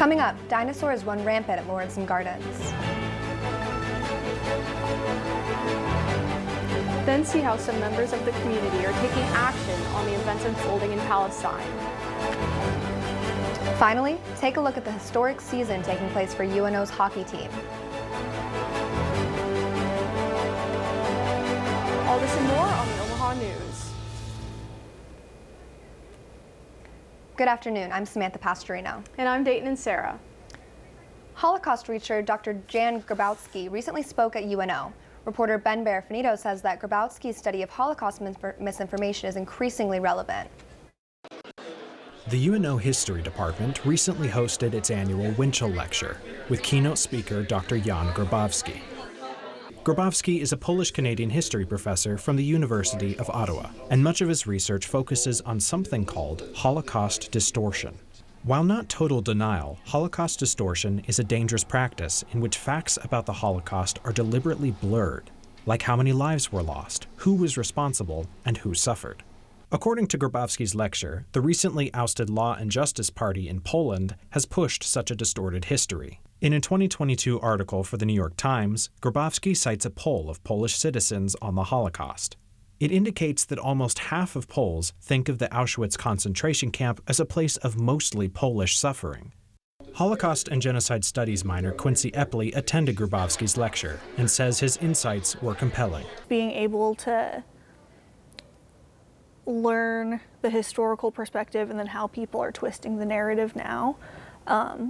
Coming up, dinosaurs run rampant at Lawrence Gardens. Then see how some members of the community are taking action on the events unfolding in Palestine. Finally, take a look at the historic season taking place for UNO's hockey team. All this and more on the Omaha News. Good afternoon, I'm Samantha Pastorino. And I'm Dayton and Sarah. Holocaust researcher Dr. Jan Grabowski recently spoke at UNO. Reporter Ben Barafinito says that Grabowski's study of Holocaust misinformation is increasingly relevant. The UNO History Department recently hosted its annual Winchell Lecture with keynote speaker Dr. Jan Grabowski. Grabowski is a Polish-Canadian history professor from the University of Ottawa, and much of his research focuses on something called Holocaust distortion. While not total denial, Holocaust distortion is a dangerous practice in which facts about the Holocaust are deliberately blurred, like how many lives were lost, who was responsible, and who suffered. According to Grabowski's lecture, the recently ousted Law and Justice Party in Poland has pushed such a distorted history. In a 2022 article for the New York Times, Grabowski cites a poll of Polish citizens on the Holocaust. It indicates that almost half of Poles think of the Auschwitz concentration camp as a place of mostly Polish suffering. Holocaust and Genocide Studies minor Quincy Epley attended Grabowski's lecture and says his insights were compelling. Being able to learn the historical perspective and then how people are twisting the narrative now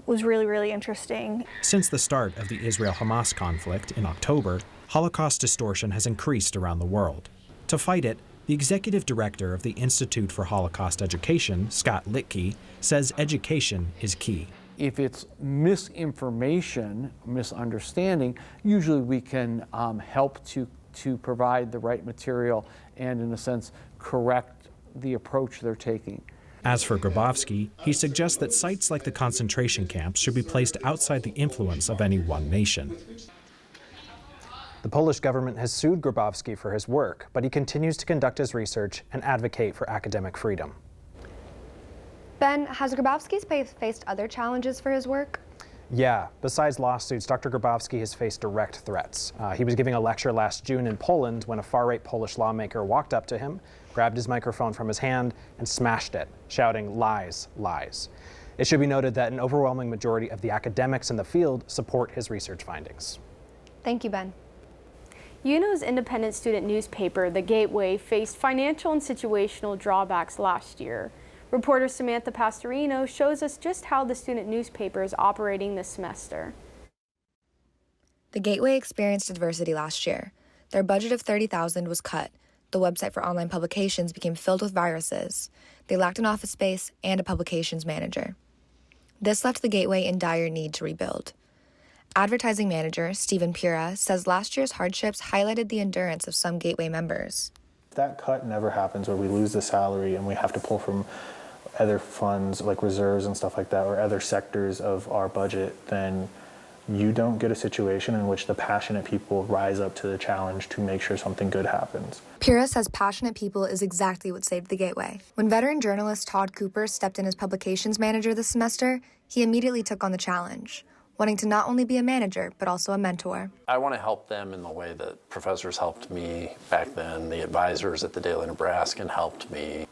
was really, really interesting. Since the start of the Israel-Hamas conflict in October, Holocaust distortion has increased around the world. To fight it, the executive director of the Institute for Holocaust Education, Scott Littke, says education is key. If it's misinformation, misunderstanding, usually we can help to provide the right material and, in a sense, correct the approach they're taking. As for Grabowski, he suggests that sites like the concentration camps should be placed outside the influence of any one nation. The Polish government has sued Grabowski for his work, but he continues to conduct his research and advocate for academic freedom. Ben, has Grabowski faced other challenges for his work? Yeah, besides lawsuits, Dr. Grabowski has faced direct threats. He was giving a lecture last June in Poland when a far-right Polish lawmaker walked up to him, grabbed his microphone from his hand, and smashed it, shouting, "Lies, lies." It should be noted that an overwhelming majority of the academics in the field support his research findings. Thank you, Ben. UNO's independent student newspaper, The Gateway, faced financial and situational drawbacks last year. Reporter Samantha Pastorino shows us just how the student newspaper is operating this semester. The Gateway experienced adversity last year. Their budget of $30,000 was cut. The website for online publications became filled with viruses. They lacked an office space and a publications manager. This left the Gateway in dire need to rebuild. Advertising manager Stephen Pura says last year's hardships highlighted the endurance of some Gateway members. That cut never happens where we lose the salary and we have to pull from other funds like reserves and stuff like that, or other sectors of our budget, then you don't get a situation in which the passionate people rise up to the challenge to make sure something good happens. Pura says passionate people is exactly what saved the Gateway. When veteran journalist Todd Cooper stepped in as publications manager this semester, he immediately took on the challenge, wanting to not only be a manager, but also a mentor. I want to help them in the way that professors helped me back then, the advisors at the Daily Nebraskan helped me.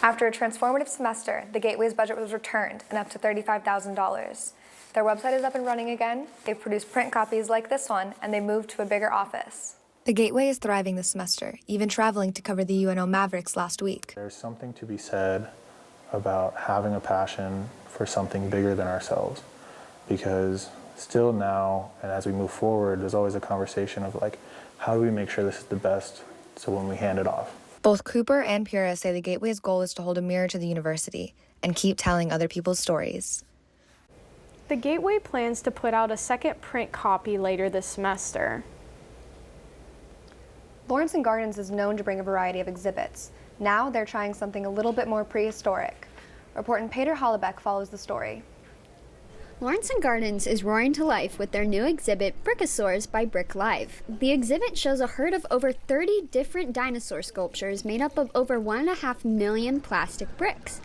After a transformative semester, the Gateway's budget was returned and up to $35,000. Their website is up and running again, they've produced print copies like this one, and they moved to a bigger office. The Gateway is thriving this semester, even traveling to cover the UNO Mavericks last week. There's something to be said about having a passion for something bigger than ourselves, because still now, and as we move forward, there's always a conversation of like, how do we make sure this is the best so when we hand it off? Both Cooper and Pura say the Gateway's goal is to hold a mirror to the university and keep telling other people's stories. The Gateway plans to put out a second print copy later this semester. Lawrence Gardens is known to bring a variety of exhibits. Now they're trying something a little bit more prehistoric. Reporter Peter Hollebeck follows the story. Lawrence Gardens is roaring to life with their new exhibit, Brickosaurs by Brick Live. The exhibit shows a herd of over 30 different dinosaur sculptures made up of over 1.5 million plastic bricks.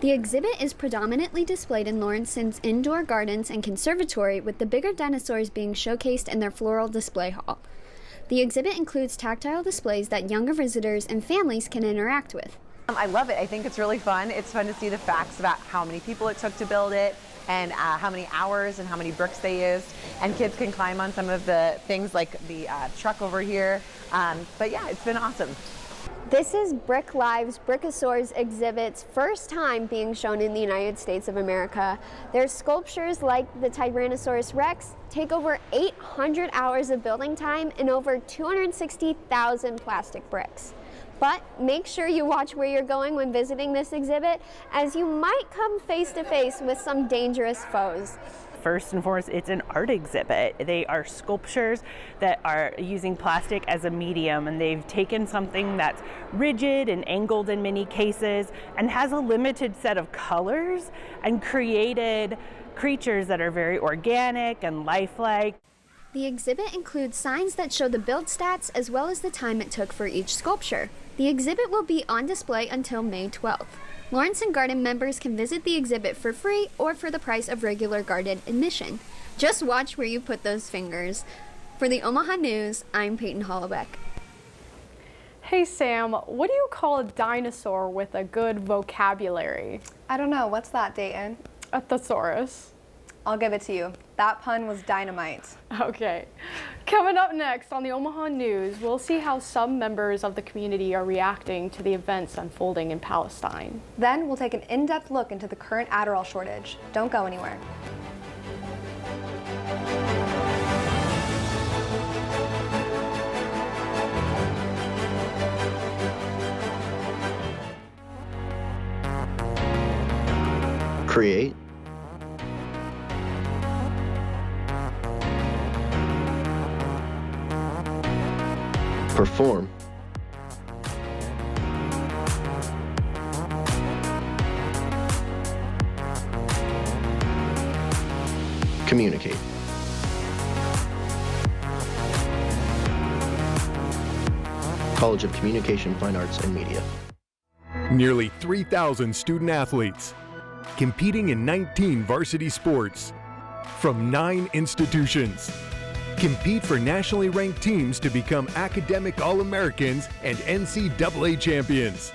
The exhibit is predominantly displayed in Lawrence's indoor gardens and conservatory, with the bigger dinosaurs being showcased in their floral display hall. The exhibit includes tactile displays that younger visitors and families can interact with. I love it. I think it's really fun. It's fun to see the facts about how many people it took to build it and how many hours and how many bricks they used. And kids can climb on some of the things like the truck over here. But yeah, it's been awesome. This is Brick Live's Brickosaurus exhibit's first time being shown in the United States of America. Their sculptures, like the Tyrannosaurus Rex, take over 800 hours of building time and over 260,000 plastic bricks. But make sure you watch where you're going when visiting this exhibit, as you might come face to face with some dangerous foes. First and foremost, it's an art exhibit. They are sculptures that are using plastic as a medium, and they've taken something that's rigid and angled in many cases and has a limited set of colors and created creatures that are very organic and lifelike. The exhibit includes signs that show the build stats as well as the time it took for each sculpture. The exhibit will be on display until May 12th. Lawrence and Garden members can visit the exhibit for free or for the price of regular garden admission. Just watch where you put those fingers. For the Omaha News, I'm Peyton Hollowbeck. Hey Sam, what do you call a dinosaur with a good vocabulary? I don't know. What's that, Dayton? A thesaurus. I'll give it to you. That pun was dynamite. Okay. Coming up next on the Omaha News, we'll see how some members of the community are reacting to the events unfolding in Palestine. Then we'll take an in-depth look into the current Adderall shortage. Don't go anywhere. Create. Perform. Communicate. College of Communication, Fine Arts, and Media. Nearly 3,000 student athletes competing in 19 varsity sports from 9 institutions. Compete for nationally ranked teams to become academic All-Americans and NCAA champions.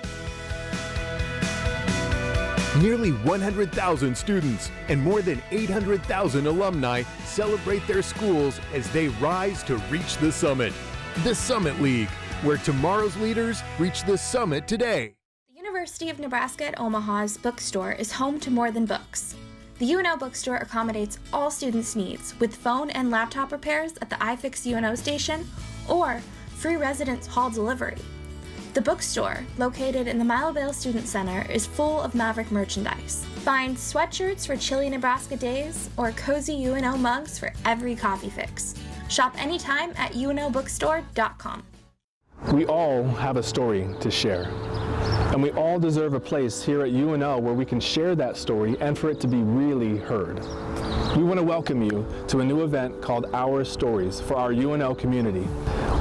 Nearly 100,000 students and more than 800,000 alumni celebrate their schools as they rise to reach the summit. The Summit League, where tomorrow's leaders reach the summit today. The University of Nebraska at Omaha's bookstore is home to more than books. The UNO bookstore accommodates all students' needs with phone and laptop repairs at the iFix UNO station or free residence hall delivery. The bookstore, located in the Millvale Student Center, is full of Maverick merchandise. Find sweatshirts for chilly Nebraska days or cozy UNO mugs for every coffee fix. Shop anytime at unobookstore.com. We all have a story to share. And we all deserve a place here at UNO where we can share that story and for it to be really heard. We want to welcome you to a new event called Our Stories for our UNO community.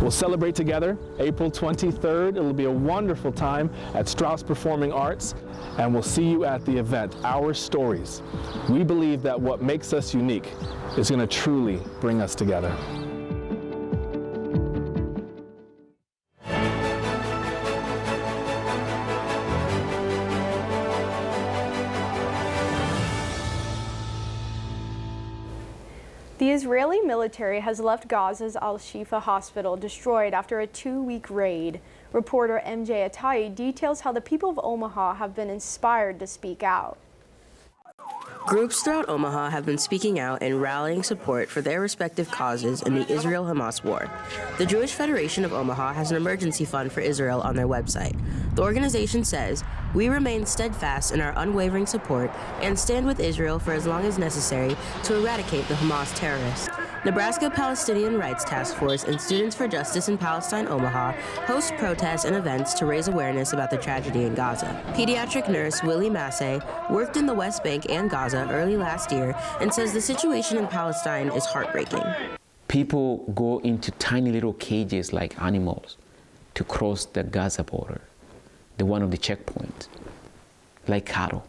We'll celebrate together April 23rd. It'll be a wonderful time at Strauss Performing Arts, and we'll see you at the event, Our Stories. We believe that what makes us unique is going to truly bring us together. The Israeli military has left Gaza's Al-Shifa hospital destroyed after a 2-week raid. Reporter MJ Atai details how the people of Omaha have been inspired to speak out. Groups throughout Omaha have been speaking out and rallying support for their respective causes in the Israel-Hamas war. The Jewish Federation of Omaha has an emergency fund for Israel on their website. The organization says, "We remain steadfast in our unwavering support and stand with Israel for as long as necessary to eradicate the Hamas terrorists." Nebraska Palestinian Rights Task Force and Students for Justice in Palestine Omaha host protests and events to raise awareness about the tragedy in Gaza. Pediatric nurse Willie Massey worked in the West Bank and Gaza early last year and says the situation in Palestine is heartbreaking. People go into tiny little cages like animals to cross the Gaza border, the one of the checkpoints, like cattle.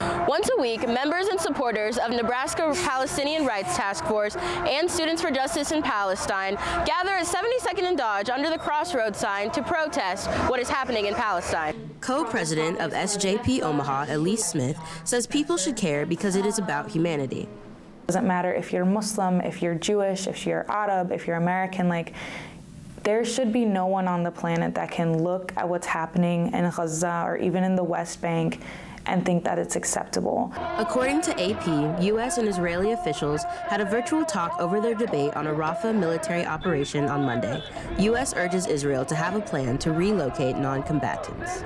Once a week, members and supporters of Nebraska Palestinian Rights Task Force and Students for Justice in Palestine gather at 72nd and Dodge under the Crossroads sign to protest what is happening in Palestine. Co-president of SJP Omaha, Elise Smith, says people should care because it is about humanity. It doesn't matter if you're Muslim, if you're Jewish, if you're Arab, if you're American, there should be no one on the planet that can look at what's happening in Gaza or even in the West Bank and think that it's acceptable. According to AP, U.S. and Israeli officials had a virtual talk over their debate on a Rafah military operation on Monday. U.S. urges Israel to have a plan to relocate non-combatants.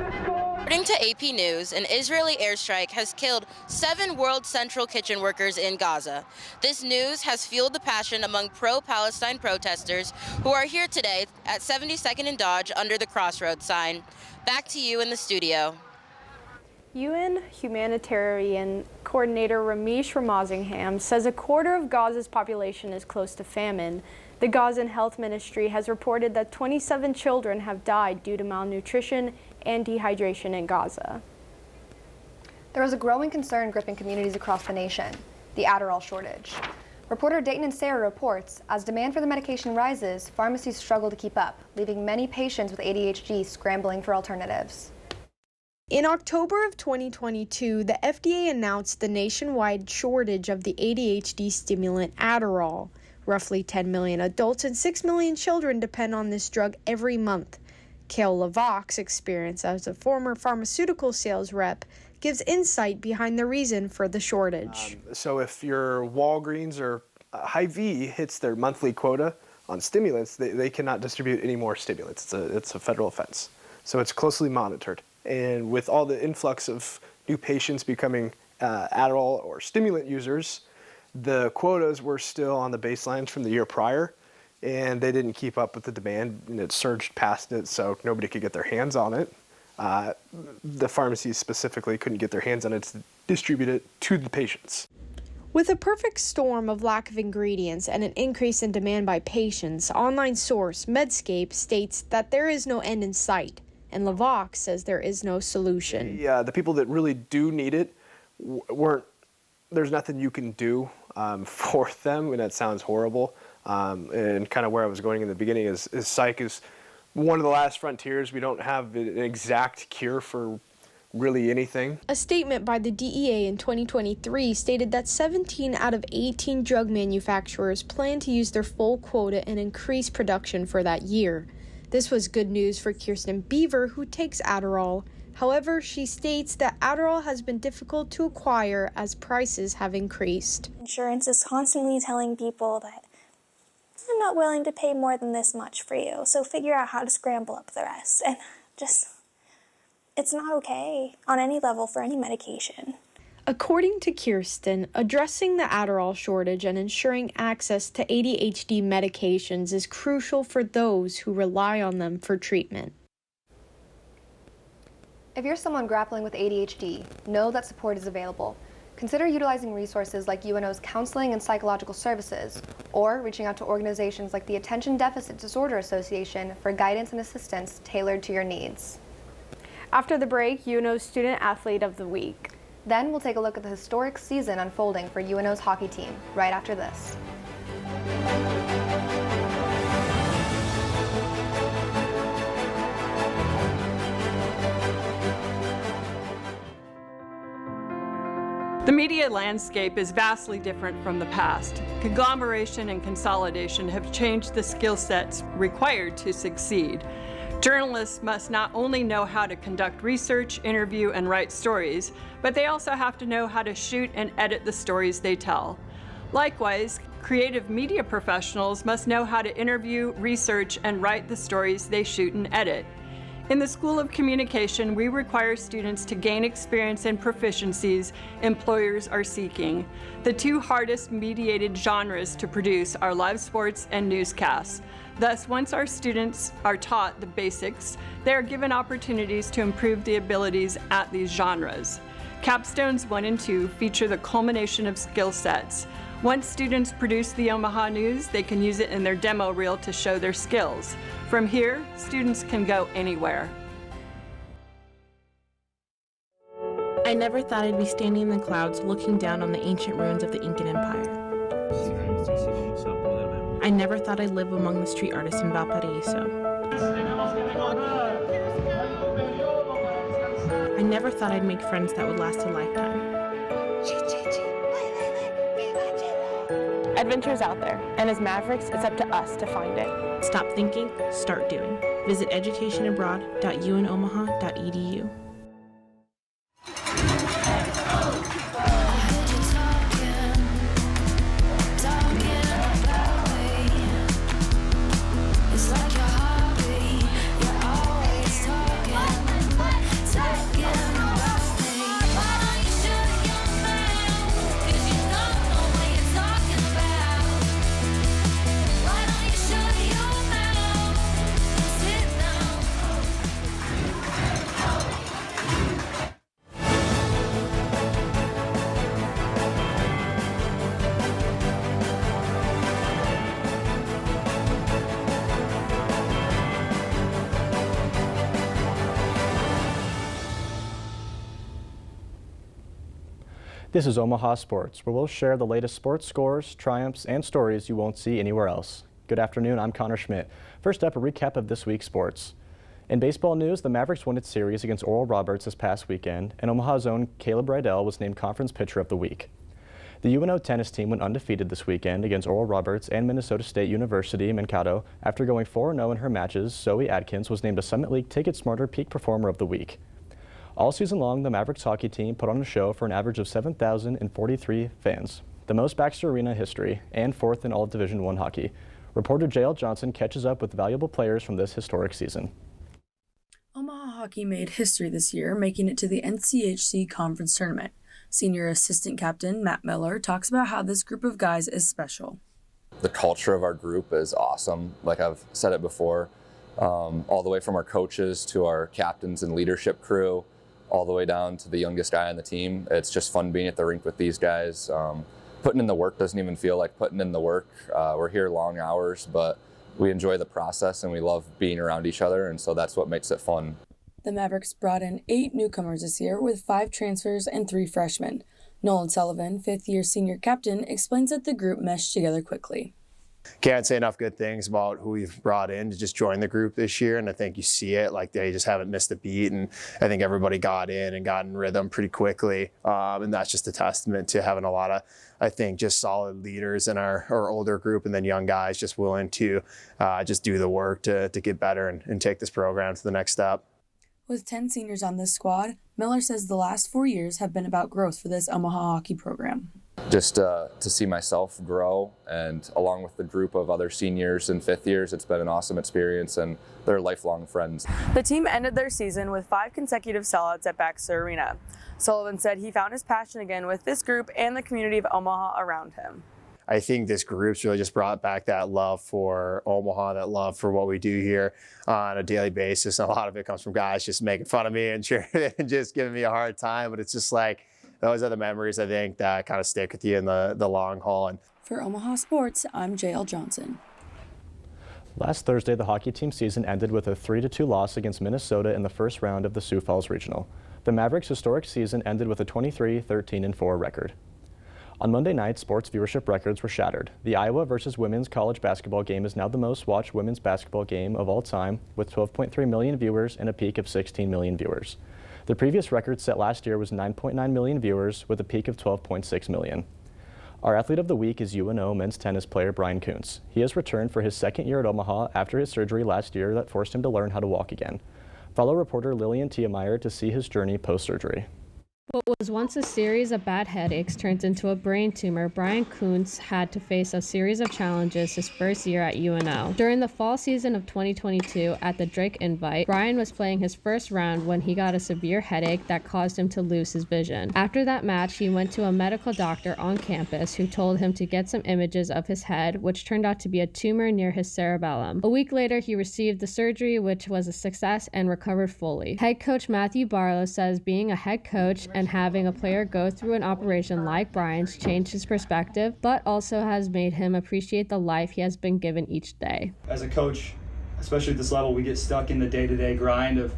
According to AP News, an Israeli airstrike has killed 7 World Central Kitchen workers in Gaza. This news has fueled the passion among pro-Palestine protesters who are here today at 72nd and Dodge under the Crossroads sign. Back to you in the studio. UN humanitarian coordinator Ramesh Ramazingham says a quarter of Gaza's population is close to famine. The Gazan Health Ministry has reported that 27 children have died due to malnutrition and dehydration in Gaza. There is a growing concern gripping communities across the nation, the Adderall shortage. Reporter Dayton and Sarah reports, as demand for the medication rises, pharmacies struggle to keep up, leaving many patients with ADHD scrambling for alternatives. In October of 2022, the FDA announced the nationwide shortage of the ADHD stimulant Adderall. Roughly 10 million adults and 6 million children depend on this drug every month. Kale LaVox's experience as a former pharmaceutical sales rep gives insight behind the reason for the shortage. So if your Walgreens or Hy-Vee hits their monthly quota on stimulants, they cannot distribute any more stimulants. It's a federal offense. So it's closely monitored. And with all the influx of new patients becoming Adderall or stimulant users, the quotas were still on the baselines from the year prior, and they didn't keep up with the demand, and it surged past it, so nobody could get their hands on it. The pharmacies specifically couldn't get their hands on it to distribute it to the patients. With a perfect storm of lack of ingredients and an increase in demand by patients, online source Medscape states that there is no end in sight, and LaVox says there is no solution. The people that really do need it there's nothing you can do for them, and that sounds horrible. And kind of where I was going in the beginning is psych is one of the last frontiers. We don't have an exact cure for really anything. A statement by the DEA in 2023 stated that 17 out of 18 drug manufacturers plan to use their full quota and increase production for that year. This was good news for Kirsten Beaver, who takes Adderall. However, she states that Adderall has been difficult to acquire as prices have increased. Insurance is constantly telling people that I'm not willing to pay more than this much for you, so figure out how to scramble up the rest. And it's not okay on any level for any medication. According to Kirsten, addressing the Adderall shortage and ensuring access to ADHD medications is crucial for those who rely on them for treatment. If you're someone grappling with ADHD, know that support is available. Consider utilizing resources like UNO's counseling and psychological services, or reaching out to organizations like the Attention Deficit Disorder Association for guidance and assistance tailored to your needs. After the break, UNO's Student Athlete of the Week. Then we'll take a look at the historic season unfolding for UNO's hockey team, right after this. The media landscape is vastly different from the past. Conglomeration and consolidation have changed the skill sets required to succeed. Journalists must not only know how to conduct research, interview, and write stories, but they also have to know how to shoot and edit the stories they tell. Likewise, creative media professionals must know how to interview, research, and write the stories they shoot and edit. In the School of Communication, we require students to gain experience and proficiencies employers are seeking. The two hardest mediated genres to produce are live sports and newscasts. Thus, once our students are taught the basics, they are given opportunities to improve the abilities at these genres. Capstones 1 and 2 feature the culmination of skill sets. Once students produce the Omaha News, they can use it in their demo reel to show their skills. From here, students can go anywhere. I never thought I'd be standing in the clouds looking down on the ancient ruins of the Incan Empire. I never thought I'd live among the street artists in Valparaiso. I never thought I'd make friends that would last a lifetime. Adventure's out there, and as Mavericks, it's up to us to find it. Stop thinking, start doing. Visit educationabroad.unomaha.edu. This is Omaha Sports, where we'll share the latest sports scores, triumphs, and stories you won't see anywhere else. Good afternoon, I'm Connor Schmidt. First up, a recap of this week's sports. In baseball news, the Mavericks won its series against Oral Roberts this past weekend, and Omaha's own Caleb Rydell was named Conference Pitcher of the Week. The UNO tennis team went undefeated this weekend against Oral Roberts and Minnesota State University Mankato. After going 4-0 in her matches, Zoe Adkins was named a Summit League Ticket Smarter Peak Performer of the Week. All season long, the Mavericks hockey team put on a show for an average of 7,043 fans, the most Baxter Arena history, and fourth in all of Division I hockey. Reporter J.L. Johnson catches up with valuable players from this historic season. Omaha hockey made history this year, making it to the NCHC Conference Tournament. Senior assistant captain Matt Miller talks about how this group of guys is special. The culture of our group is awesome. Like I've said it before, all the way from our coaches to our captains and leadership crew, all the way down to the youngest guy on the team. It's just fun being at the rink with these guys. Putting in the work doesn't even feel like putting in the work. We're here long hours, but we enjoy the process and we love being around each other, and so that's what makes it fun. The Mavericks brought in 8 newcomers this year with 5 transfers and 3 freshmen. Nolan Sullivan, fifth-year senior captain, explains that the group meshed together quickly. Can't say enough good things about who we've brought in to just join the group this year, and I think you see it, like they just haven't missed a beat, and I think everybody got in and got in rhythm pretty quickly, and that's just a testament to having a lot of, I think, just solid leaders in our older group, and then young guys just willing to just do the work to get better and take this program to the next step. With 10 seniors on this squad, Miller says the last 4 years have been about growth for this Omaha hockey program. Just to see myself grow, and along with the group of other seniors and fifth years, it's been an awesome experience, and they're lifelong friends. The team ended their season with 5 consecutive sellouts at Baxter Arena. Sullivan said he found his passion again with this group and the community of Omaha around him. I think this group's really just brought back that love for Omaha, that love for what we do here on a daily basis. And a lot of it comes from guys just making fun of me and cheering and just giving me a hard time. But it's just like, those are the memories, I think, that kind of stick with you in the long haul. And for Omaha Sports, I'm J.L. Johnson. Last Thursday, the hockey team season ended with a 3-2 loss against Minnesota in the first round of the Sioux Falls Regional. The Mavericks' historic season ended with a 23-13-4 record. On Monday night, sports viewership records were shattered. The Iowa versus women's college basketball game is now the most watched women's basketball game of all time, with 12.3 million viewers and a peak of 16 million viewers. The previous record set last year was 9.9 million viewers, with a peak of 12.6 million. Our athlete of the week is UNO men's tennis player Brian Kuntz. He has returned for his second year at Omaha after his surgery last year that forced him to learn how to walk again. Follow reporter Lillian Tiemeyer to see his journey post-surgery. What was once a series of bad headaches turned into a brain tumor. Brian Kuntz had to face a series of challenges his first year at UNO. During the fall season of 2022 at the Drake Invite, Brian was playing his first round when he got a severe headache that caused him to lose his vision. After that match, he went to a medical doctor on campus who told him to get some images of his head, which turned out to be a tumor near his cerebellum. A week later, he received the surgery, which was a success, and recovered fully. Head coach Matthew Barlow says being a head coach and having a player go through an operation like Brian's changed his perspective, but also has made him appreciate the life he has been given each day. As a coach, especially at this level, we get stuck in the day-to-day grind of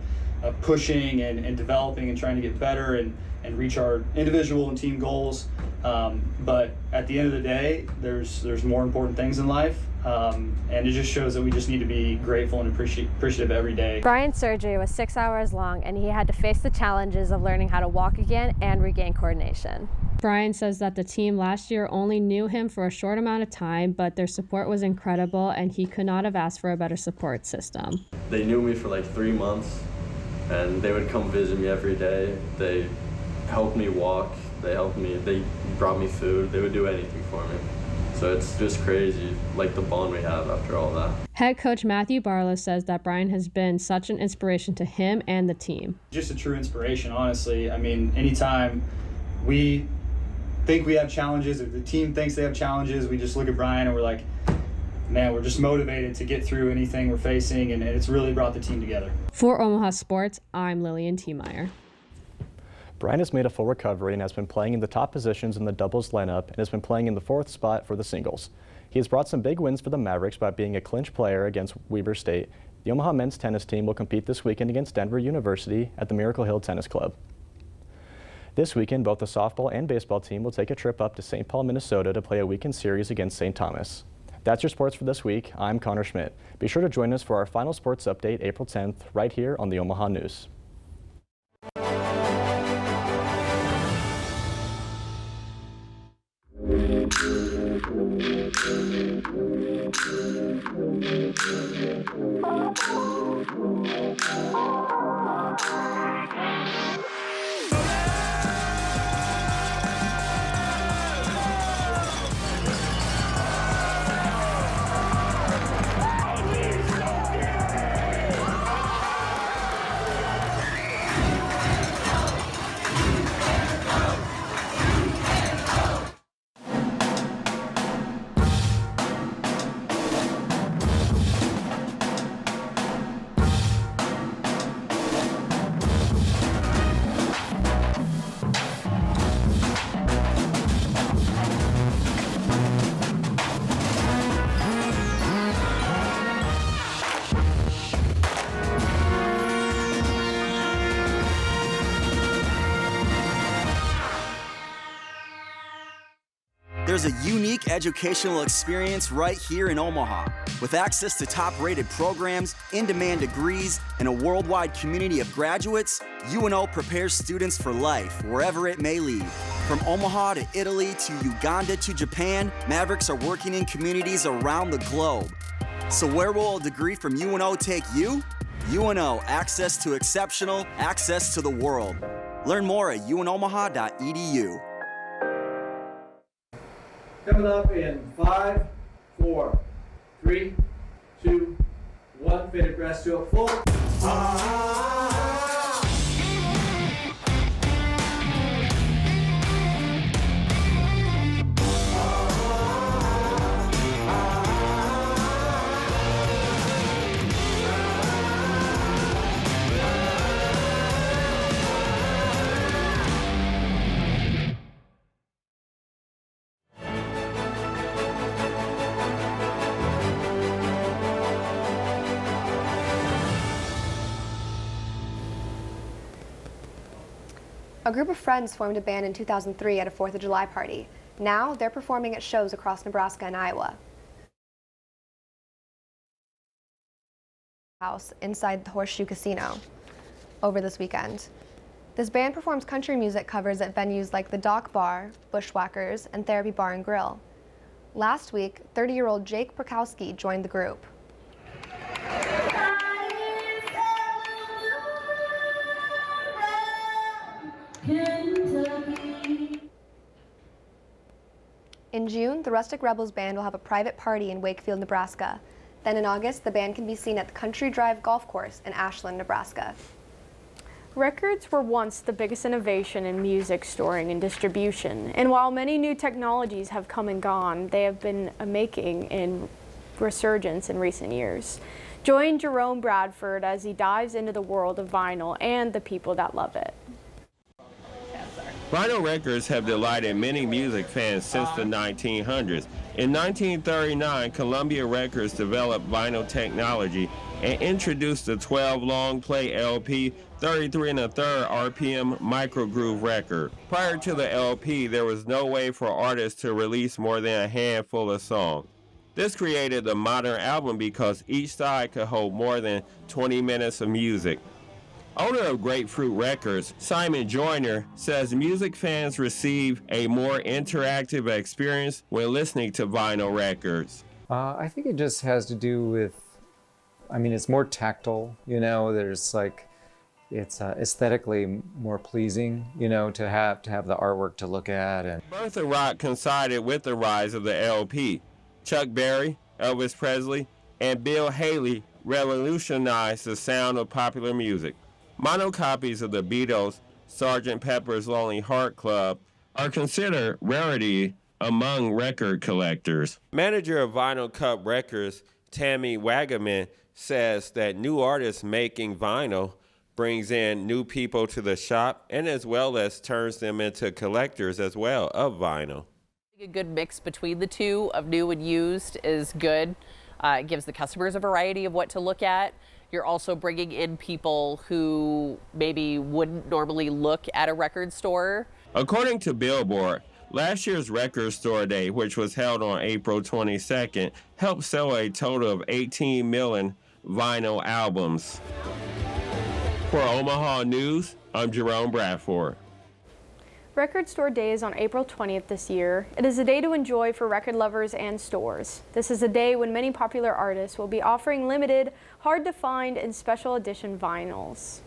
pushing and developing and trying to get better and reach our individual and team goals. But at the end of the day, there's more important things in life. And it just shows that we just need to be grateful and appreciative every day. Brian's surgery was 6 hours long, and he had to face the challenges of learning how to walk again and regain coordination. Brian says that the team last year only knew him for a short amount of time, but their support was incredible, and he could not have asked for a better support system. They knew me for like 3 months, and they would come visit me every day. They helped me walk, they brought me food, they would do anything for me. So it's just crazy, like the bond we have after all that. Head coach Matthew Barlow says that Brian has been such an inspiration to him and the team. Just a true inspiration, honestly. I mean, anytime we think we have challenges, if the team thinks they have challenges, we just look at Brian and we're like, man, we're just motivated to get through anything we're facing, and it's really brought the team together. For Omaha Sports, I'm Lillian Tiemeyer. Brian has made a full recovery and has been playing in the top positions in the doubles lineup and has been playing in the 4th spot for the singles. He has brought some big wins for the Mavericks by being a clinch player against Weber State. The Omaha men's tennis team will compete this weekend against Denver University at the Miracle Hill Tennis Club. This weekend, both the softball and baseball team will take a trip up to St. Paul, Minnesota to play a weekend series against St. Thomas. That's your sports for this week. I'm Connor Schmidt. Be sure to join us for our final sports update April 10th right here on the Omaha News. There's a unique educational experience right here in Omaha. With access to top-rated programs, in-demand degrees, and a worldwide community of graduates, UNO prepares students for life, wherever it may lead. From Omaha to Italy to Uganda to Japan, Mavericks are working in communities around the globe. So where will a degree from UNO take you? UNO, access to exceptional, access to the world. Learn more at unomaha.edu. Coming up in 5, 4, 3, 2, 1. Faded press to a full. A group of friends formed a band in 2003 at a 4th of July party. Now they're performing at shows across Nebraska and Iowa. House inside the Horseshoe Casino over this weekend. This band performs country music covers at venues like the Dock Bar, Bushwhackers, and Therapy Bar and Grill. Last week, 30-year-old Jake Prokowski joined the group. In June, the Rustic Rebels Band will have a private party in Wakefield, Nebraska. Then in August, the band can be seen at the Country Drive Golf Course in Ashland, Nebraska. Records were once the biggest innovation in music storing and distribution, and while many new technologies have come and gone, they have been making in resurgence in recent years. Join Jerome Bradford as he dives into the world of vinyl and the people that love it. Vinyl records have delighted many music fans since the 1900s. In 1939, Columbia Records developed vinyl technology and introduced the 12 long play LP 33 1/3 RPM microgroove record. Prior to the LP, there was no way for artists to release more than a handful of songs. This created the modern album because each side could hold more than 20 minutes of music. Owner of Grapefruit Records, Simon Joyner, says music fans receive a more interactive experience when listening to vinyl records. I think it just has to do with, it's more tactile, there's it's aesthetically more pleasing, to have the artwork to look at. And Bertha Rock coincided with the rise of the LP. Chuck Berry, Elvis Presley, and Bill Haley revolutionized the sound of popular music. Mono copies of the Beatles' Sgt. Pepper's Lonely Heart Club are considered rarity among record collectors. Manager of Vinyl Cup Records, Tammy Wagaman, says that new artists making vinyl brings in new people to the shop and as well as turns them into collectors as well of vinyl. A good mix between the two of new and used is good. It gives the customers a variety of what to look at. You're also bringing in people who maybe wouldn't normally look at a record store. According to Billboard, last year's Record Store Day, which was held on April 22nd, helped sell a total of 18 million vinyl albums. For Omaha News, I'm Jerome Bradford. Record Store Day is on April 20th this year. It is a day to enjoy for record lovers and stores. This is a day when many popular artists will be offering limited, hard-to-find, and special edition vinyls.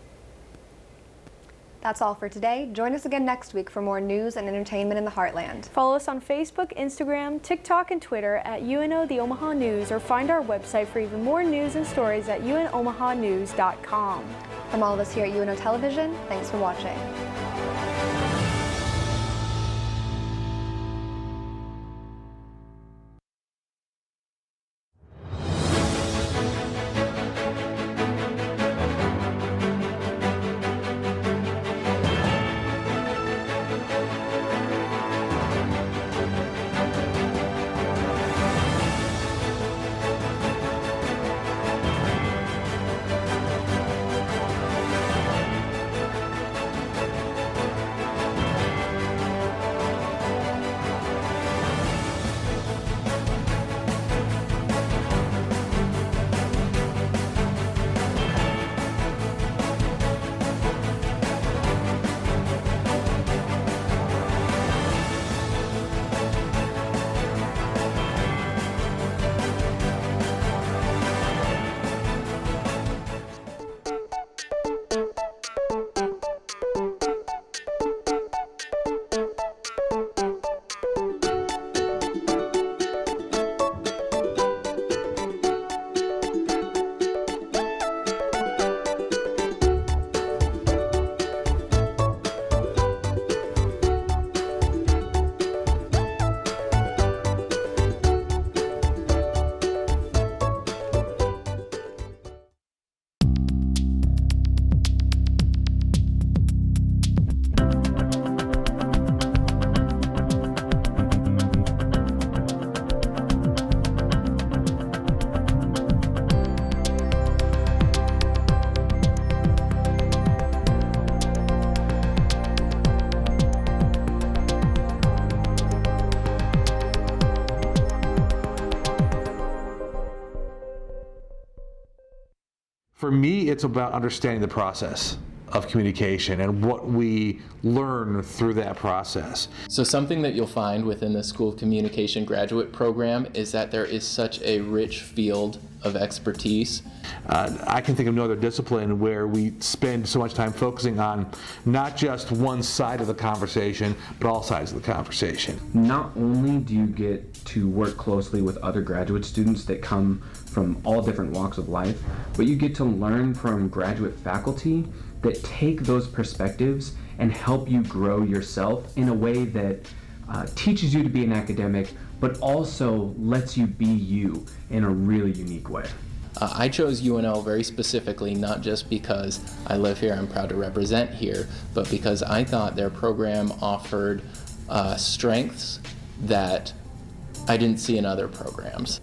That's all for today. Join us again next week for more news and entertainment in the Heartland. Follow us on Facebook, Instagram, TikTok, and Twitter at UNO The Omaha News, or find our website for even more news and stories at unomahanews.com. From all of us here at UNO Television, thanks for watching. For me, it's about understanding the process of communication and what we learn through that process. So something that you'll find within the School of Communication graduate program is that there is such a rich field of expertise. I can think of no other discipline where we spend so much time focusing on not just one side of the conversation, but all sides of the conversation. Not only do you get to work closely with other graduate students that come from all different walks of life, but you get to learn from graduate faculty that take those perspectives and help you grow yourself in a way that teaches you to be an academic, but also lets you be you in a really unique way. I chose UNL very specifically, not just because I live here, I'm proud to represent here, but because I thought their program offered strengths that I didn't see in other programs.